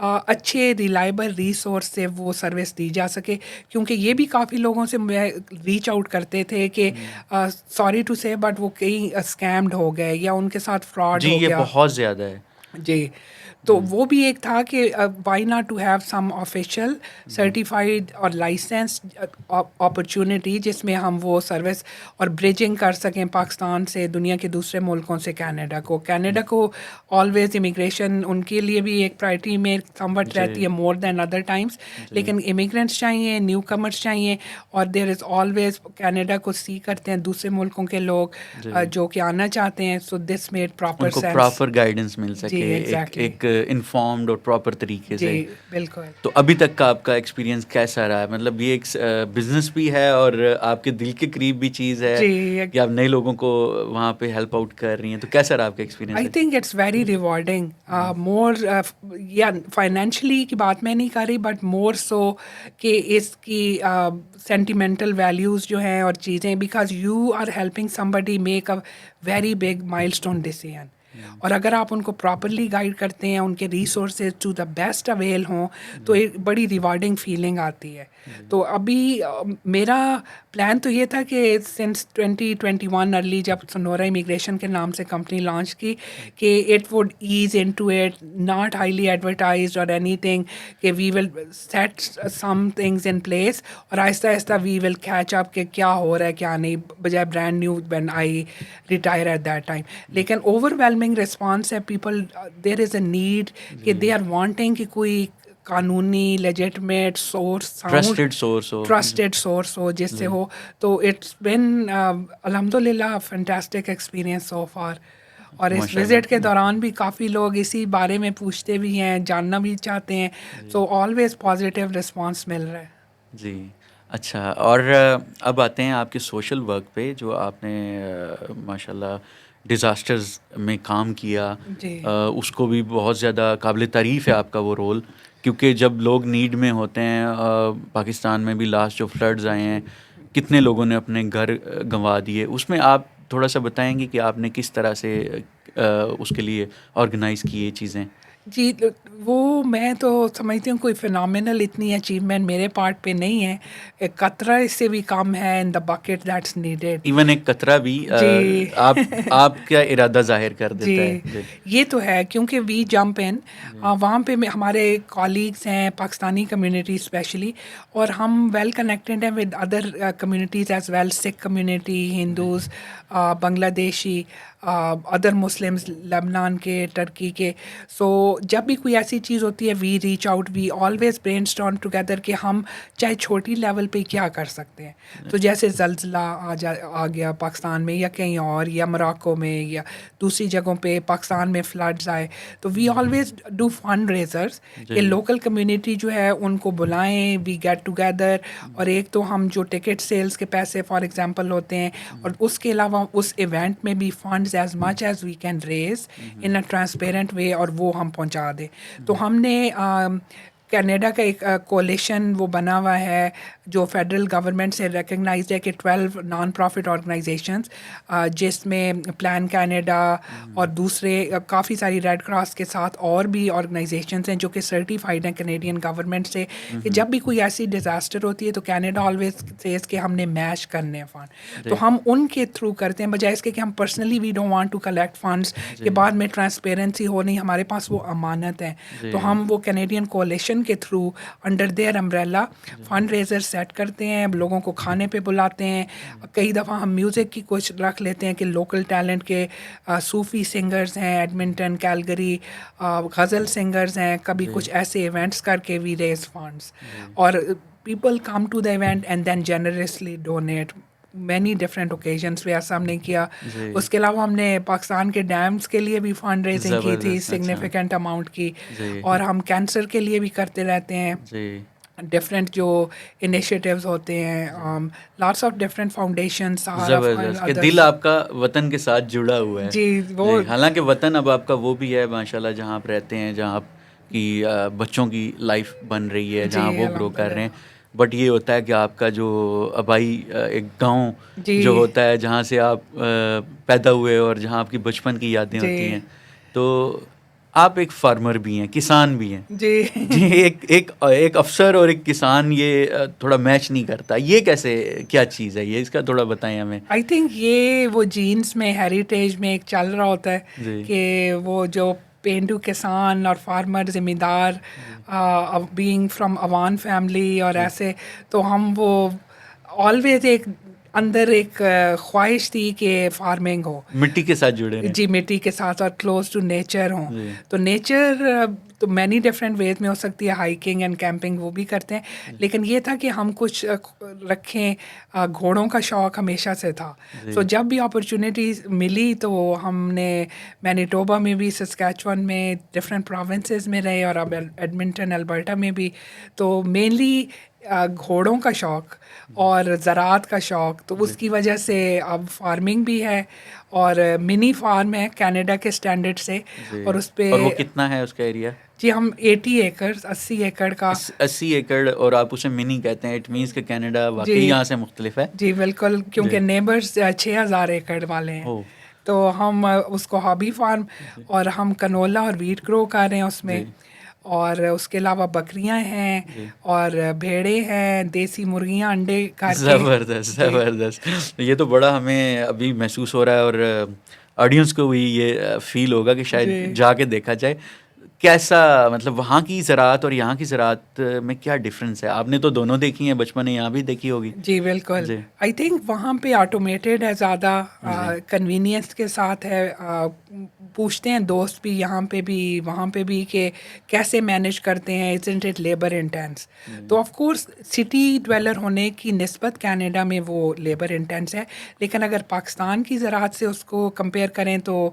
اچھے ریلائبل ریسورس سے وہ سروس دی جا سکے, کیونکہ یہ بھی کافی لوگوں سے ریچ آؤٹ کرتے تھے کہ سوری ٹو سے بٹ وہ کئی اسکیمڈ ہو گئے یا ان کے ساتھ فراڈ جی, ہو یہ گیا. بہت زیادہ ہے. جی, تو وہ بھی ایک تھا کہ why not to have some official certified اور لائسنسڈ اپرچونٹی جس میں ہم وہ سروس اور بریجنگ کر سکیں پاکستان سے دنیا کے دوسرے ملکوں سے کینیڈا کو آلویز امیگریشن ان کے لیے بھی ایک پرائرٹی میں سم وٹ رہتی ہے مور دین ادر ٹائمس, لیکن امیگرینٹس چاہیے, نیو کمرس چاہیے, اور دیر از آلویز کینیڈا کو سی کرتے ہیں دوسرے ملکوں کے لوگ جو کہ آنا چاہتے ہیں. سو دس میڈ پراپر ان کو سینس, پراپر گائیڈنس مل سکے, exactly. ایک انفارمڈ اور پراپر طریقے سے. جی بالکل. تو ابھی تک کا آپ کا ایکسپیرینس کیسا رہا ہے؟ مطلب یہ ایک بزنس بھی ہے اور آپ کے دل کے قریب بھی چیز ہے جی, کہ آپ نئے لوگوں کو وہاں پہ ہیلپ آؤٹ کر رہی ہیں, تو کیسا رہا آپ کا experience? I think it's very rewarding more, یا فائنینشلی کی بات میں نہیں کر رہی بٹ مور سو کہ اس کی سینٹیمنٹل ویلیوز جو ہیں اور چیزیں, because you are helping somebody make a very big milestone decision, اور اگر آپ ان کو پراپرلی گائیڈ کرتے ہیں, ان کے resources to the best avail ہوں, تو ایک بڑی ریوارڈنگ فیلنگ آتی ہے. تو ابھی میرا پلان تو یہ تھا کہ سنس 2021 ارلی جب سنورا امیگریشن کے نام سے کمپنی لانچ کی کہ it would ease into it, not highly advertised اور اینی تھنگ, کہ we will set some things in place اور آہستہ آہستہ وی ول کیچ اپ کہ کیا ہو رہا ہے کیا نہیں, بجائے brand new when I retire at that time. لیکن اوور ویلمنگ رسپانس ہے, people there is a need کہ دے آر وانٹنگ کہ کوئی قانونی لیجٹمیٹ سورس, ٹرسٹڈ سورس ہو جس سے ہو. تو اٹس بن الحمد للہ فینٹاسٹک ایکسپیرئنس سو فار. اور اس وزٹ کے دوران بھی کافی لوگ اسی بارے میں پوچھتے بھی ہیں, جاننا بھی چاہتے ہیں, سو آلویز پازیٹیو رسپانس مل رہا ہے. جی اچھا, اور اب آتے ہیں آپ کے سوشل ورک پہ, جو آپ نے ماشاء اللہ ڈیزاسٹرز میں کام کیا. جی اس کو بھی بہت زیادہ قابل تعریف ہے آپ کا وہ رول, کیونکہ جب لوگ نیڈ میں ہوتے ہیں, پاکستان میں بھی لاسٹ جو فلڈز آئے ہیں کتنے لوگوں نے اپنے گھر گنوا دیے, اس میں آپ تھوڑا سا بتائیں گے کہ آپ نے کس طرح سے اس کے لیے آرگنائز کیے چیزیں؟ جی, وہ میں تو سمجھتی ہوں کوئی فینامنل اتنی اچیومنٹ میرے پارٹ پہ نہیں ہے, ایک قطرہ اس سے بھی کم ہے ان دا بکٹ دیٹس نیڈیڈ. ایون ایک قطرہ بھی جی آپ کیا ارادہ ظاہر کر دیتا ہے. جی یہ تو ہے, کیونکہ وی جمپ ان وہاں پہ ہمارے کالیگس ہیں پاکستانی کمیونٹی اسپیشلی, اور ہم ویل کنیکٹڈ ہیں with other communities as well, Sikh community, Hindus, Bangladeshi, other Muslims, لبنان کے, ٹرکی کے. سو جب بھی کوئی ایسی چیز ہوتی ہے we reach out, we always brainstorm together کہ ہم چاہے چھوٹی لیول پہ کیا کر سکتے ہیں. تو جیسے زلزلہ آ گیا پاکستان میں یا کہیں اور, یا موراکو میں یا دوسری جگہوں پہ, پاکستان میں فلڈز آئے, تو we always do fund razors کہ لوکل کمیونٹی جو ہے ان کو بلائیں, وی گیٹ ٹوگیدر. اور ایک تو ہم جو ٹکٹ سیلز کے پیسے فار ایگزامپل ہوتے ہیں, اور اس کے علاوہ اس ایونٹ میں بھی funds as much as we can raise in a transparent way, اور وہ ہم پہنچا دیں. تو ہم نے کینیڈا کا ایک کولیشن وہ بنا ہوا ہے جو فیڈرل گورنمنٹ سے ریکگنائزڈ ہے کہ 12 نان پروفٹ آرگنائزیشنز جس میں پلان کینیڈا اور دوسرے کافی ساری ریڈ کراس کے ساتھ اور بھی آرگنائزیشنز ہیں جو کہ سرٹیفائڈ ہیں کینیڈین گورنمنٹ سے کہ جب بھی کوئی ایسی ڈیزاسٹر ہوتی ہے تو کینیڈا آلویز سیز کہ ہم نے میچ کرنے ہیں فنڈ, تو ہم ان کے تھرو کرتے ہیں بجائے اس کے کہ ہم personally we don't want to collect funds کہ بعد میں ٹرانسپیرنسی ہو نہیں, ہمارے پاس وہ امانت ہے. تو ہم وہ کینیڈین کولیشن کے through under their umbrella fundraiser set کرتے ہیں, لوگوں کو کھانے پہ بلاتے ہیں. کئی دفعہ ہم میوزک کی کچھ رکھ لیتے ہیں کہ لوکل ٹیلنٹ کے صوفی سنگرز ہیں ایڈمنٹن کیلگری, غزل سنگرز ہیں, کبھی کچھ ایسے ایونٹس کر کے وی ریز فنڈس اور people come to the event and then generously donate many different occasions پہ ایسا ہم نے کیا. اس کے علاوہ ہم نے پاکستان کے ڈیمز کے لیے بھی فنڈ ریزنگ کی تھی سگنیفیکنٹ اماؤنٹ کی, اور ہم کینسر کے لیے بھی کرتے رہتے ہیں ڈفرینٹ جو انیشیٹیوز ہوتے ہیں, لاٹس آف ڈفرینٹ فاؤنڈیشنس. زبردست کہ دل آپ کا وطن کے ساتھ جڑا ہوا ہے. جی وہ حالانکہ وطن اب آپ کا وہ بھی ہے ماشاء اللہ جہاں آپ رہتے ہیں, جہاں آپ کی بچوں کی لائف بن رہی ہے, جہاں وہ گرو کر رہے ہیں. بٹ یہ ہوتا ہے کہ آپ کا جو آبائی ایک گاؤں جو ہوتا ہے جہاں سے آپ پیدا ہوئے اور جہاں آپ کی بچپن کی یادیں ہوتی ہیں, تو آپ ایک فارمر بھی ہیں, کسان بھی ہیں. جی ایک افسر اور ایک کسان یہ تھوڑا میچ نہیں کرتا, یہ کیسے, کیا چیز ہے یہ, اس کا تھوڑا بتائیں ہمیں. آئی تھنک یہ وہ جینس میں ہیریٹیج میں ایک چل رہا ہوتا ہے کہ وہ جو پینڈو کسان اور فارمر ذمہ دار بینگ فرام عوان فیملی اور ایسے, تو ہم وہ آلویز ایک اندر ایک خواہش تھی کہ فارمنگ ہو, مٹی کے ساتھ جڑے رہیں. جی مٹی کے ساتھ اور کلوز ٹو نیچر ہوں. تو نیچر تو مینی ڈفرینٹ ویز میں ہو سکتی ہے, ہائیکنگ اینڈ کیمپنگ وہ بھی کرتے ہیں, لیکن یہ تھا کہ ہم کچھ رکھیں. گھوڑوں کا شوق ہمیشہ سے تھا, تو جب بھی اپرچونیٹیز ملی تو ہم نے مینیٹوبا میں بھی, سسکیچوان میں, ڈفرینٹ پروونسز میں رہے, اور اب ایڈمنٹن البرٹا میں بھی. تو مینلی گھوڑوں کا شوق اور زراعت کا شوق, تو اس کی وجہ سے اب فارمنگ بھی ہے, اور منی فارم ہے کینیڈا کے اسٹینڈرڈ سے. اور اس پہ, اور وہ کتنا ہے اس کا ایریا؟ جی ہم 80 ایکڑ 80 ایکڑ کا 80 ایکڑ, اور آپ اسے منی کہتے ہیں. اٹ مینس کہ کینیڈا واقعی یہاں سے مختلف ہے. جی بالکل, کیونکہ نیبرز 6000 ایکڑ والے ہیں. تو ہم اس کو ہابی فارم, اور ہم کنولا اور ویٹ گرو کر رہے ہیں اس میں. اور اس کے علاوہ بکریاں ہیں اور بھیڑیں ہیں, دیسی مرغیاں انڈے کر کے. زبردست زبردست. یہ تو بڑا ہمیں ابھی محسوس ہو رہا ہے, اور آڈینس کو بھی یہ فیل ہوگا کہ شاید جا کے دیکھا جائے کیسا, مطلب وہاں کی زراعت اور یہاں کی زراعت میں کیا ڈفرینس ہے. آپ نے تو دونوں دیکھی ہیں, بچپن میں یہاں بھی دیکھی ہوگی. جی بالکل. آئی تھنک وہاں پہ آٹومیٹیڈ ہے زیادہ, کنوینئنس کے ساتھ ہے. پوچھتے ہیں دوست بھی یہاں پہ بھی وہاں پہ بھی کہ کیسے مینیج کرتے ہیں, اسنٹ اٹ لیبر انٹینس. تو آف کورس سٹی ڈویلر ہونے کی نسبت کینیڈا میں وہ لیبر انٹینس ہے, لیکن اگر پاکستان کی زراعت سے اس کو کمپیئر کریں تو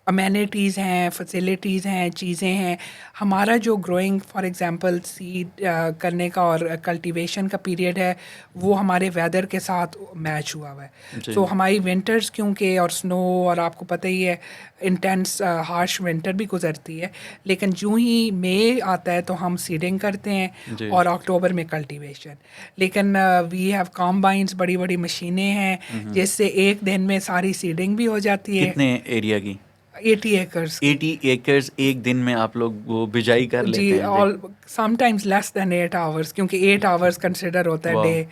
امینٹیز ہیں, فیسلٹیز ہیں, چیزیں ہیں. ہمارا جو گروئنگ فار ایگزامپل سیڈ کرنے کا اور کلٹیویشن کا پیریڈ ہے وہ ہمارے ویدر کے ساتھ میچ ہوا ہوا ہے. تو ہماری ونٹرز کیونکہ اور سنو, اور آپ کو پتہ ہی ہے انٹینس ہارش ونٹر بھی گزرتی ہے, لیکن جو ہی مئی آتا ہے تو ہم سیڈنگ کرتے ہیں, اور اکتوبر میں کلٹیویشن. لیکن وی ہیو کمبائنس, بڑی بڑی مشینیں ہیں جس سے ایک دن میں ساری سیڈنگ بھی ہو جاتی ہے. کتنے ایریا کی؟ 80 ایکرز. 80 ایکرز ایک دن میں آپ لوگ وہ بجائی کر لیتے ہیں؟ جی, سم ٹائمز لیس دین 8 آورس, کیونکہ 8 آورس کنسیڈر ہوتا ہے ڈے.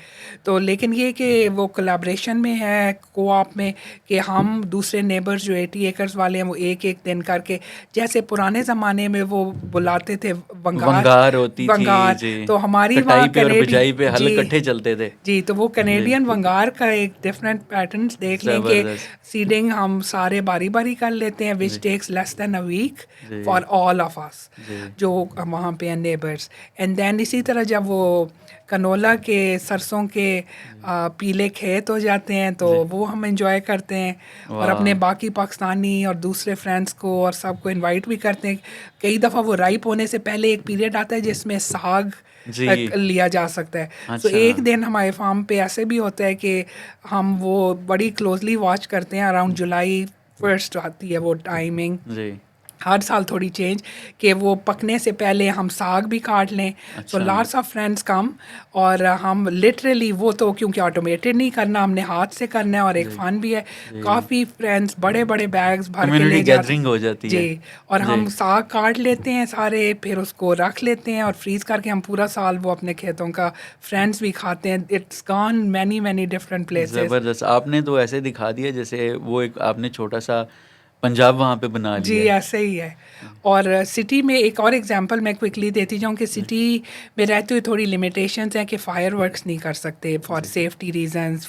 تو لیکن یہ کہ وہ کولیبریشن میں ہے, کو آپ میں, کہ ہم دوسرے نیبرز جو 80 ایکرز والے ہیں وہ ایک ایک دن کر کے, جیسے پرانے زمانے میں وہ بلاتے تھے ونگار ہوتی تھی, تو ہماری وہاں بجائی پہ ہل کٹھے چلتے تھے. جی, تو وہ کینیڈین ونگار کا ایک ڈفرینٹ پیٹرنس دیکھ لیں کہ سیڈنگ ہم سارے باری باری کر لیتے ہیں, which takes less than a week for all of us جو وہاں پہ ہیں نیبرز. اینڈ دین اسی طرح جب وہ کنولا کے سرسوں کے پیلے کھیت ہو جاتے ہیں تو وہ ہم انجوائے کرتے ہیں, اور اپنے باقی پاکستانی اور دوسرے فرینڈس کو اور سب کو انوائٹ بھی کرتے ہیں. کئی دفعہ وہ رائپ ہونے سے پہلے ایک پیریڈ آتا ہے جس میں ساگ لیا جا سکتا ہے. تو ایک دن ہمارے فارم پہ ایسے بھی ہوتا ہے کہ ہم وہ بڑی کلوزلی واچ کرتے ہیں, اراؤنڈ جولائی 1 آتی ہے وہ ٹائمنگ, ہر سال تھوڑی چینج کہ وہ پکنے سے پہلے ہم ساگ بھی کاٹ لیں. سو لاٹس آف فرینڈس کم اور ہم لٹرلی وہ تو کیونکہ آٹومیٹڈ نہیں کرنا, ہم نے ہاتھ سے کرنا ہے اور ایک فن بھی ہے. کافی فرینڈس بڑے بڑے بیگز بھر کے لے کمیونٹی جاتے گیدرنگ ہو جاتی ہے. جی, اور ہم ساگ کاٹ لیتے ہیں سارے, پھر اس کو رکھ لیتے ہیں اور فریز کر کے ہم پورا سال وہ اپنے کھیتوں کا فرینڈس بھی کھاتے ہیں. اٹس گان مینی مینی ڈفرینٹ پلیسز. زبردست. آپ نے تو ایسے دکھا دیا جیسے وہ ایک آپ نے چھوٹا سا پنجاب وہاں پہ بنا جی لیا ہے. ایسے ہی ہے. اور سٹی میں ایک اور ایگزامپل میں کوئکلی دیتی جاؤں کہ سٹی میں رہتے ہوئے تھوڑی لمیٹیشنز ہیں کہ فائر ورکس نہیں کر سکتے فار سیفٹی ریزنز,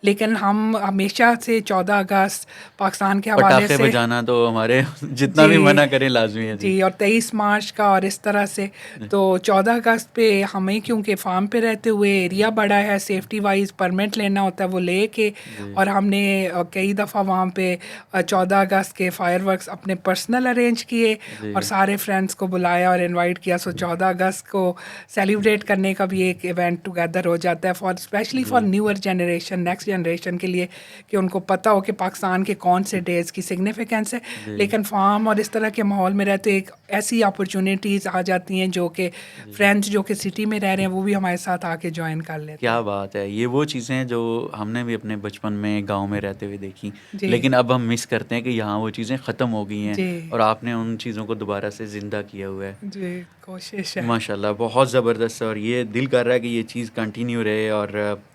لیکن ہم ہمیشہ سے 14 اگست پاکستان کے حوالے پٹاخے سے بجانا تو ہمارے جتنا بھی منع کریں لازمی ہے. جی, اور 23 مارچ کا اور اس طرح سے. تو 14 اگست پہ ہمیں کیونکہ فارم پہ رہتے ہوئے ایریا بڑا ہے, سیفٹی وائز پرمٹ لینا ہوتا ہے, وہ لے کے اور ہم نے کئی دفعہ وہاں پہ 14 اگست کے فائر ورکس اپنے پرسنل ارینج کیے اور سارے فرینڈس کو بلایا اور انوائٹ کیا. سو 14 اگست کو سیلیبریٹ کرنے کا بھی ایک ایونٹ ٹوگیدر ہو جاتا ہے for especially for newer generation, next generation کے لیے, کہ ان کو پتہ ہو کہ پاکستان کے کون سے ڈیز کی سگنیفیکینس ہے. لیکن فارم اور اس طرح کے ماحول میں رہتے ایک ایسی اپرچونیٹیز آ جاتی ہیں جو کہ فرینڈس جو کہ سٹی میں رہ رہے ہیں وہ بھی ہمارے ساتھ آ کے جوائن کر لیتے ہیں. کیا بات ہے. یہ وہ چیزیں ہیں جو ہم نے بھی اپنے بچپن میں گاؤں میں رہتے ہوئے دیکھی, جی لیکن اب ہم مس کرتے ہیں کہ یہاں وہ چیزیں ختم ہو گئی ہیں جی اور آپ نے ان چیزوں کو دوبارہ سے زندہ کیا ہوا ہے. جی کوشش ہے. ماشاء اللہ, بہت زبردست. اور یہ دل کر رہا ہے کہ یہ چیز کنٹینیو رہے اور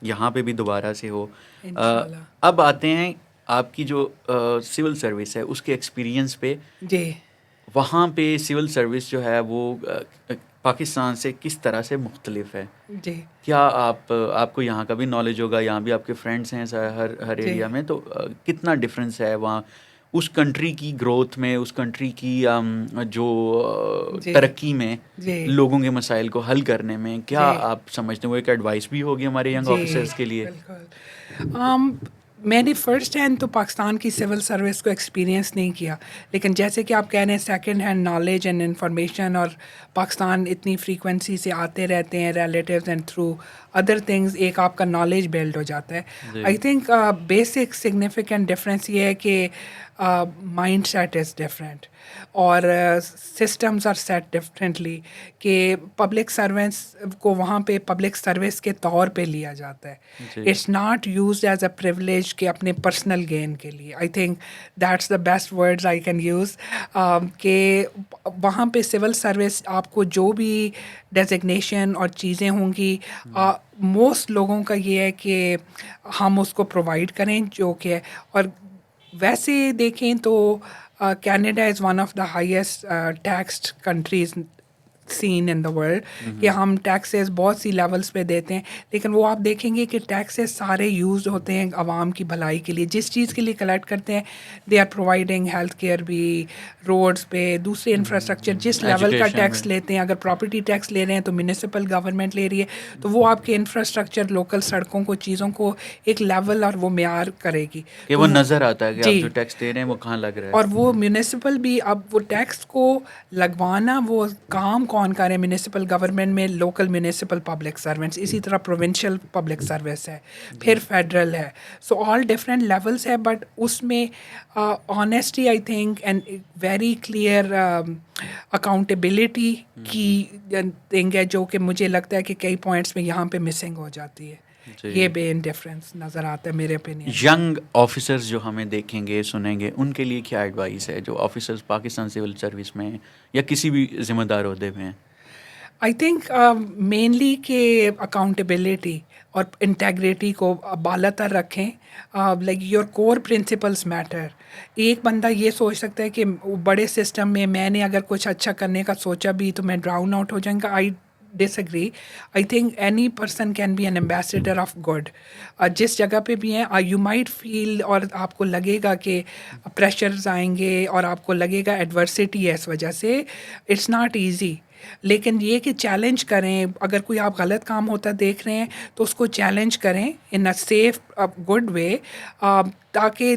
یہاں پہ بھی دوبارہ سے ہو. انشاءاللہ. اب آتے ہیں آپ کی جو سول سروس ہے اس کے ایکسپیرینس پہ. جی وہاں پہ سول سروس جو ہے وہ پاکستان سے کس طرح سے مختلف ہے؟ جی کیا آپ کو یہاں کا بھی نالج ہوگا, یہاں بھی آپ کے فرینڈس ہیں ہر جی ایریا میں, تو کتنا ڈفرینس ہے وہاں اس کنٹری کی گروتھ میں, اس کنٹری کی جو جی ترقی میں, جی لوگوں کے مسائل کو حل کرنے میں, کیا جی آپ سمجھتے ہیں وہ ایک ایڈوائس بھی ہوگی ہمارے ینگ جی آفیسرس کے لیے؟ بالکل. میں نے فرسٹ ہینڈ تو پاکستان کی سول سروس کو ایکسپیرینس نہیں کیا, لیکن جیسے کہ آپ کہہ رہے ہیں second hand knowledge and information, اور پاکستان اتنی فریکوینسی سے آتے رہتے ہیں relatives and through other things, ایک آپ کا نالج بلڈ ہو جاتا ہے. I think basic significant difference یہ ہے کہ مائنڈ سیٹ از ڈفرینٹ اور سسٹمز آر سیٹ ڈفرینٹلی, کہ پبلک سروینس کو وہاں پہ پبلک سروس کے طور پہ لیا جاتا ہے. It's not used as a privilege کہ اپنے پرسنل گین کے لیے. I think that's the best words I can use, کہ وہاں پہ سول سروس آپ کو جو بھی ڈیزگنیشن اور چیزیں ہوں گی, موسٹ لوگوں کا یہ ہے کہ ہم اس کو پرووائڈ کریں جو کہ, اور ویسے دیکھیں تو Canada is one of the highest taxed countries seen in the world, کہ ہم ٹیکسز بہت سی لیولس پہ دیتے ہیں, لیکن وہ آپ دیکھیں گے کہ ٹیکسز سارے یوز ہوتے ہیں عوام کی بھلائی کے لیے. جس چیز کے لیے کلیکٹ کرتے ہیں they are providing health care بھی, روڈس پہ, دوسرے انفراسٹرکچر, جس لیول کا ٹیکس لیتے ہیں. اگر پراپرٹی ٹیکس لے رہے ہیں تو میونسپل گورنمنٹ لے رہی ہے, تو وہ آپ کے انفراسٹرکچر, لوکل سڑکوں کو, چیزوں کو ایک لیول اور وہ معیار کرے گی کہ وہ نظر آتا ہے کہ آپ جی, جو ٹیکس دے رہے ہیں وہ کہاں لگ رہا ہے. اور وہ میونسپل بھی اب وہ ٹیکس کو لگوانا, وہ کام کون کرے میونسپل گورنمنٹ میں, لوکل میونسپل پبلک سروینٹس, اسی طرح پروونشل پبلک سروس ہے, پھر فیڈرل ہے. سو آل ڈفرینٹ لیولس ہے, بٹ اس میں honesty I think and very clear accountability کی تھنگ ہے, جو کہ مجھے لگتا ہے کہ کئی پوائنٹس میں یہاں پہ مسنگ ہو جاتی ہے. یہ مین ڈفرینس نظر آتا ہے میرے اوپینین. ینگ آفیسرز جو ہمیں دیکھیں گے سنیں گے, ان کے لیے کیا ایڈوائس ہے جو آفیسرز پاکستان سول سروس میں یا کسی بھی ذمہ دار عہدے میں ہیں؟ آئی تھنک مینلی کہ اکاؤنٹیبلٹی اور انٹیگریٹی کو بالا تر رکھیں. Like your core principles matter. ایک بندہ یہ سوچ سکتا ہے کہ بڑے سسٹم میں نے اگر کچھ اچھا کرنے کا سوچا بھی تو میں ڈراؤن آؤٹ ہو جائیں گا. I disagree. I think any person can be an ambassador of good. جس جگہ پہ بھی ہیں یو مائٹ فیل, اور آپ کو لگے گا کہ پریشرز آئیں گے اور آپ کو لگے گا ایڈورسٹی ہے, اس وجہ سے اٹس ناٹ ایزی. لیکن یہ کہ چیلنج کریں, اگر کوئی آپ غلط کام ہوتا دیکھ رہے ہیں تو اس کو چیلنج کریں ان اے سیف گڈ وے, تاکہ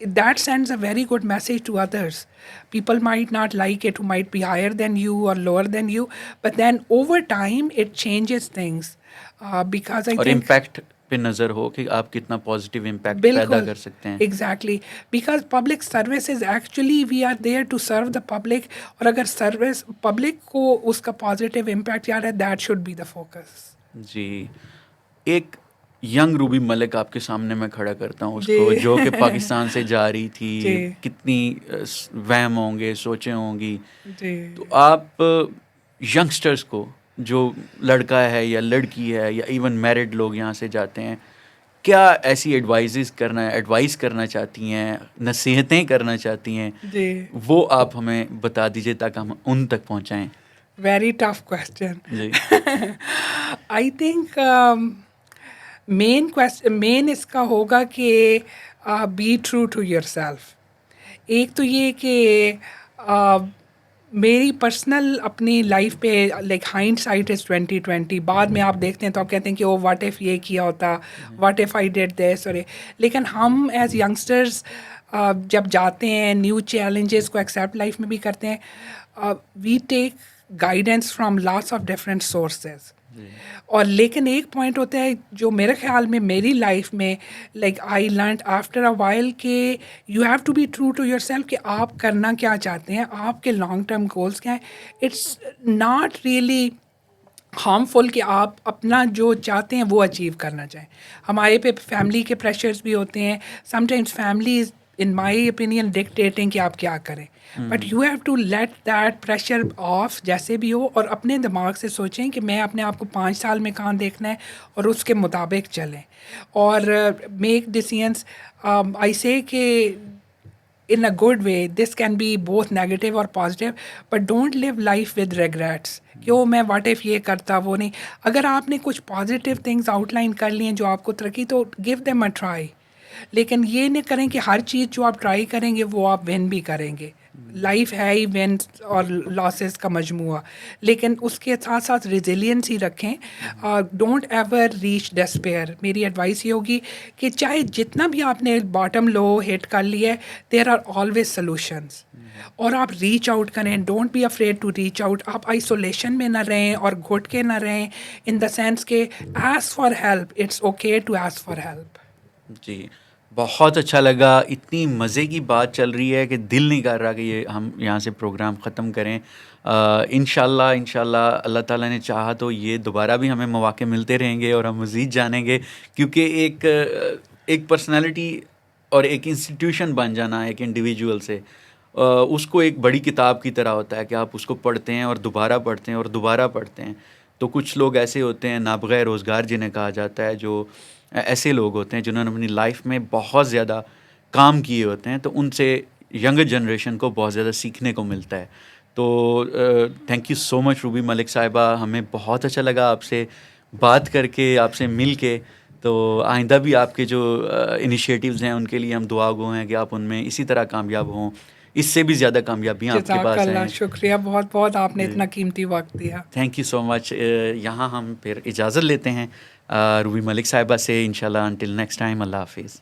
that sends a very good message to others. People might not like it, who might be higher than you or lower than you, but then over time it changes things. Because I اور think impact پہ نظر ہو کہ آپ کتنا positive impact پیدا کر سکتے ہیں. exactly, because public services actually we are there to serve the public, اور اگر سروس پبلک کو اس کا پازیٹیو امپیکٹ آ رہا ہے, that should be the focus. جی, ایک ینگ روبی ملک آپ کے سامنے میں کھڑا کرتا ہوں اس کو, جو کہ پاکستان سے جا رہی تھی. کتنی وہم ہوں گے, سوچیں ہوں گی. تو آپ ینگسٹرز کو, جو لڑکا ہے یا لڑکی ہے یا ایون میرڈ لوگ یہاں سے جاتے ہیں, کیا ایسی ایڈوائز کرنا چاہتی ہیں, نصیحتیں کرنا چاہتی ہیں, وہ آپ ہمیں بتا دیجیے تاکہ ہم ان تک پہنچائیں. Very tough question. جی, آئی تھنک مین اس کا ہوگا کہ be true to yourself. ایک تو یہ کہ میری پرسنل اپنی لائف پہ لائک ہائنڈ سائٹ از 2020. بعد میں آپ دیکھتے ہیں تو آپ کہتے ہیں کہ او واٹ ایف یہ کیا ہوتا, what if I did this. اور لیکن ہم ایز ینگسٹرز جب جاتے ہیں, نیو چیلنجز کو ایکسیپٹ لائف میں بھی کرتے ہیں, we take guidance from lots of different sources. اور لیکن ایک پوائنٹ ہوتا ہے جو میرے خیال میں میری لائف میں like I learned after a while کہ you have to be true to yourself, کہ آپ کرنا کیا چاہتے ہیں, آپ کے لانگ ٹرم گولس کیا ہیں. اٹس ناٹ ریئلی ہارمفل کہ آپ اپنا جو چاہتے ہیں وہ اچیو کرنا چاہیں. ہمارے پہ فیملی کے پریشرز بھی ہوتے ہیں, sometimes family is in my opinion dictating کہ آپ کیا کریں, but you have to let that pressure off جیسے بھی ہو, اور اپنے دماغ سے سوچیں کہ میں اپنے آپ کو 5 سال میں کہاں دیکھنا ہے اور اس کے مطابق چلیں. اور میک ڈیسیژنس, آئی سے کہ in a good way, this can be both negative or positive, but don't live life with regrets کہ وہ میں واٹ ایف یہ کرتا وہ نہیں. اگر آپ نے کچھ پازیٹیو تھنگس آؤٹ لائن کر لی ہیں جو آپ کو ترقی, تو گیو دیم اے ٹرائی. لیکن یہ نہیں کریں کہ ہر چیز جو آپ ٹرائی کریں گے وہ آپ ون بھی کریں گے. لائف ہے ہی ونس اور لاسز کا مجموعہ, لیکن اس کے ساتھ ساتھ ریزیلینس ہی رکھیں. Don't ever reach despair. میری ایڈوائس یہ ہوگی کہ چاہے جتنا بھی آپ نے باٹم لو ہٹ کر لیا ہے, دیر آر آلویز سلوشنس, اور آپ ریچ آؤٹ کریں. Don't be afraid to reach out. آپ آئسولیشن میں نہ رہیں اور گھٹ کے نہ رہیں, ان دا سینس کہ ask for help, it's okay to ask for help. جی, بہت اچھا لگا. اتنی مزے کی بات چل رہی ہے کہ دل نہیں کر رہا کہ یہ ہم یہاں سے پروگرام ختم کریں. انشاءاللہ اللہ تعالیٰ نے چاہا تو یہ دوبارہ بھی ہمیں مواقع ملتے رہیں گے اور ہم مزید جانیں گے, کیونکہ ایک پرسنالٹی اور ایک انسٹیٹیوشن بن جانا ایک انڈیویجول سے, اس کو ایک بڑی کتاب کی طرح ہوتا ہے کہ آپ اس کو پڑھتے ہیں اور دوبارہ پڑھتے ہیں اور دوبارہ پڑھتے ہیں. تو کچھ لوگ ایسے ہوتے ہیں نابغہ روزگار جنہیں کہا جاتا ہے, جو ایسے لوگ ہوتے ہیں جنہوں نے اپنی لائف میں بہت زیادہ کام کیے ہوتے ہیں, تو ان سے ینگر جنریشن کو بہت زیادہ سیکھنے کو ملتا ہے. تو تھینک یو سو مچ روبی ملک صاحبہ, ہمیں بہت اچھا لگا آپ سے بات کر کے, آپ سے مل کے. تو آئندہ بھی آپ کے جو انیشیٹیوز ہیں ان کے لیے ہم دعا گو ہیں کہ آپ ان میں اسی طرح کامیاب ہوں, اس سے بھی زیادہ کامیابیاں آپ کے پاس ہیں. جزاک اللہ, شکریہ بہت بہت, آپ نے اتنا قیمتی وقت دیا. تھینک یو سو مچ. یہاں ہم پھر اجازت لیتے ہیں روبی ملک صاحبہ سے, انشاءاللہ انٹل نیکسٹ ٹائم, اللہ حافظ.